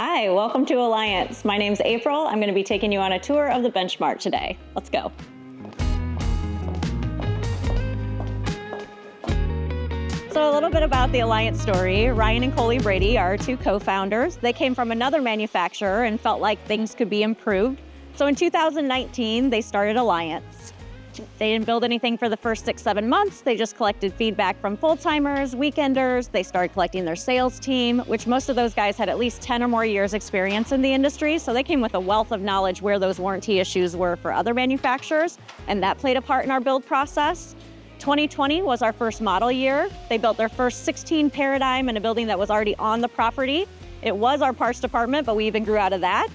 Hi, welcome to Alliance. My name's April. I'm going to be taking you on a tour of the benchmark today. Let's go. So a little bit about the Alliance story. Ryan and Coley Brady are two co-founders. They came from another manufacturer and felt like things could be improved. So in 2019, they started Alliance. They didn't build anything for the first 6-7 months. They just collected feedback from full-timers, weekenders. They started collecting their sales team, which most of those guys had at least 10 or more years experience in the industry. So they came with a wealth of knowledge where those warranty issues were for other manufacturers. And that played a part in our build process. 2020 was our first model year. They built their first 16 Paradigm in a building that was already on the property. It was our parts department, but we even grew out of that.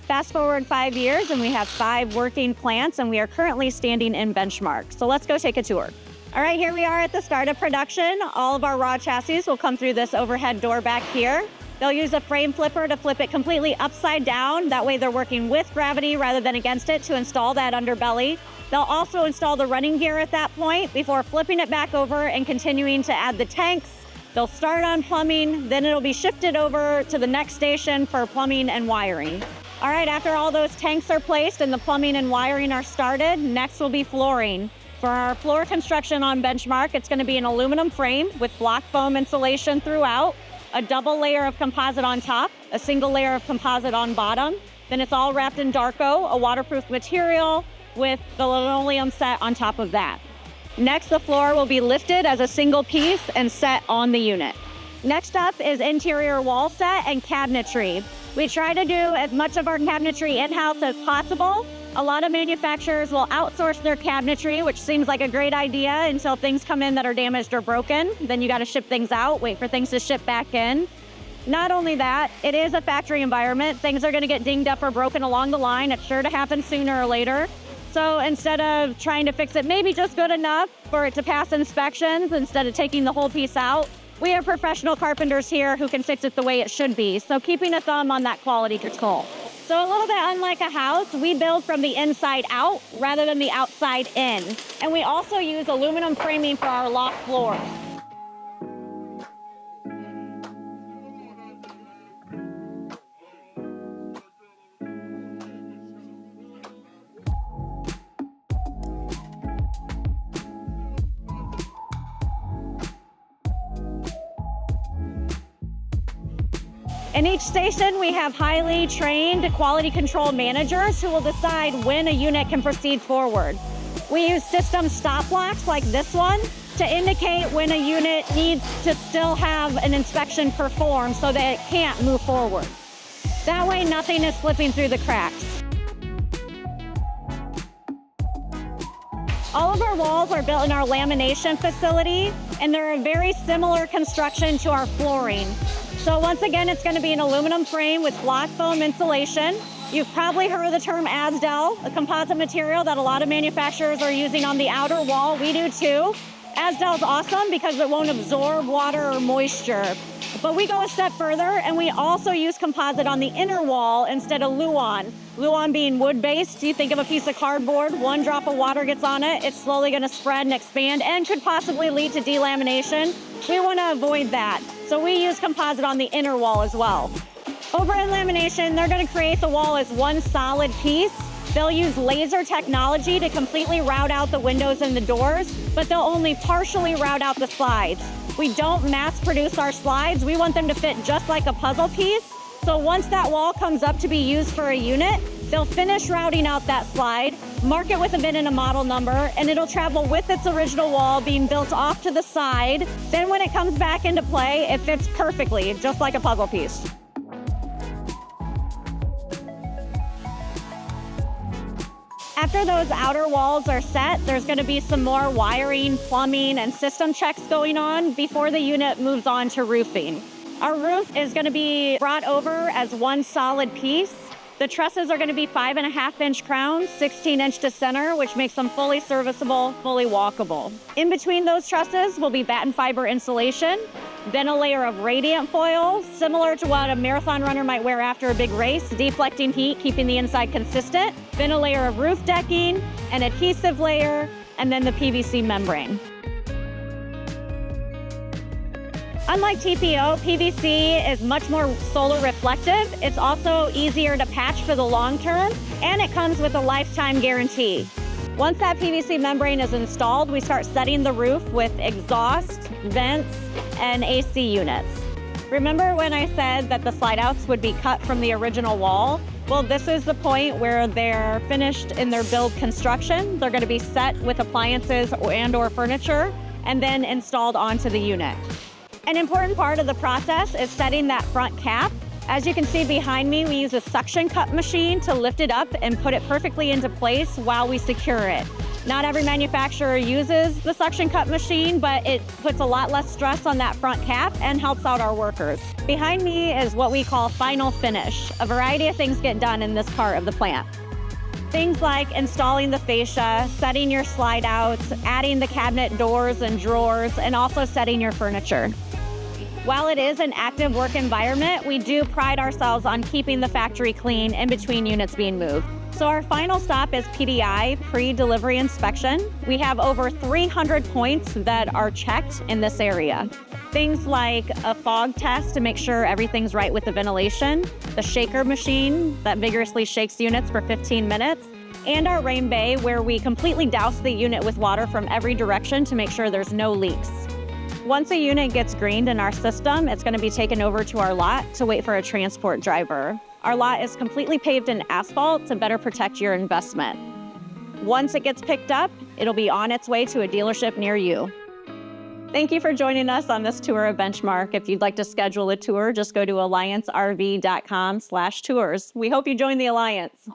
Fast forward 5 years and we have 5 working plants and we are currently standing in benchmark. So let's go take a tour. All right, here we are at the start of production. All of our raw chassis will come through this overhead door back here. They'll use a frame flipper to flip it completely upside down. That way they're working with gravity rather than against it to install that underbelly. They'll also install the running gear at that point before flipping it back over and continuing to add the tanks. They'll start on plumbing, then it'll be shifted over to the next station for plumbing and wiring. All right, after all those tanks are placed and the plumbing and wiring are started, next will be flooring. For our floor construction on benchmark, it's going to be an aluminum frame with block foam insulation throughout, a double layer of composite on top, a single layer of composite on bottom. Then it's all wrapped in Darko, a waterproof material, with the linoleum set on top of that. Next, the floor will be lifted as a single piece and set on the unit. Next up is interior wall set and cabinetry. We try to do as much of our cabinetry in-house as possible. A lot of manufacturers will outsource their cabinetry, which seems like a great idea until things come in that are damaged or broken. Then you got to ship things out, wait for things to ship back in. Not only that, it is a factory environment. Things are going to get dinged up or broken along the line. It's sure to happen sooner or later. So instead of trying to fix it maybe just good enough for it to pass inspections, instead of taking the whole piece out, we have professional carpenters here who can fix it the way it should be. So keeping a thumb on that quality control. So a little bit unlike a house, we build from the inside out rather than the outside in. And we also use aluminum framing for our loft floors. In each station, we have highly trained quality control managers who will decide when a unit can proceed forward. We use system stop blocks like this one to indicate when a unit needs to still have an inspection performed so that it can't move forward. That way, nothing is slipping through the cracks. All of our walls are built in our lamination facility, and they're a very similar construction to our flooring. So once again, it's going to be an aluminum frame with block foam insulation. You've probably heard of the term Asdel, a composite material that a lot of manufacturers are using on the outer wall. We do too. Asdel's awesome because it won't absorb water or moisture. But we go a step further and we also use composite on the inner wall instead of Luan. Luan being wood-based, you think of a piece of cardboard, one drop of water gets on it, it's slowly going to spread and expand and could possibly lead to delamination. We want to avoid that. So we use composite on the inner wall as well. Over in lamination, they're going to create the wall as one solid piece. They'll use laser technology to completely route out the windows and the doors, but they'll only partially route out the slides. We don't mass produce our slides. We want them to fit just like a puzzle piece. So once that wall comes up to be used for a unit, they'll finish routing out that slide, mark it with a bin and a model number, and it'll travel with its original wall being built off to the side. Then when it comes back into play, it fits perfectly, just like a puzzle piece. After those outer walls are set, there's going to be some more wiring, plumbing, and system checks going on before the unit moves on to roofing. Our roof is going to be brought over as one solid piece. The trusses are going to be 5.5-inch crowns, 16-inch to center, which makes them fully serviceable, fully walkable. In between those trusses will be batten fiber insulation, then a layer of radiant foil, similar to what a marathon runner might wear after a big race, deflecting heat, keeping the inside consistent, then a layer of roof decking, an adhesive layer, and then the PVC membrane. Unlike TPO, PVC is much more solar reflective. It's also easier to patch for the long term, and it comes with a lifetime guarantee. Once that PVC membrane is installed, we start setting the roof with exhaust, vents, and AC units. Remember when I said that the slide outs would be cut from the original wall? Well, this is the point where they're finished in their build construction. They're going to be set with appliances and/or furniture and then installed onto the unit. An important part of the process is setting that front cap. As you can see behind me, we use a suction cut machine to lift it up and put it perfectly into place while we secure it. Not every manufacturer uses the suction cut machine, but it puts a lot less stress on that front cap and helps out our workers. Behind me is what we call final finish. A variety of things get done in this part of the plant. Things like installing the fascia, setting your slide outs, adding the cabinet doors and drawers, and also setting your furniture. While it is an active work environment, we do pride ourselves on keeping the factory clean in between units being moved. So our final stop is PDI, pre-delivery inspection. We have over 300 points that are checked in this area. Things like a fog test to make sure everything's right with the ventilation, the shaker machine that vigorously shakes units for 15 minutes, and our rain bay where we completely douse the unit with water from every direction to make sure there's no leaks. Once a unit gets greened in our system, it's going to be taken over to our lot to wait for a transport driver. Our lot is completely paved in asphalt to better protect your investment. Once it gets picked up, it'll be on its way to a dealership near you. Thank you for joining us on this tour of Benchmark. If you'd like to schedule a tour, just go to alliancerv.com/tours. We hope you join the Alliance.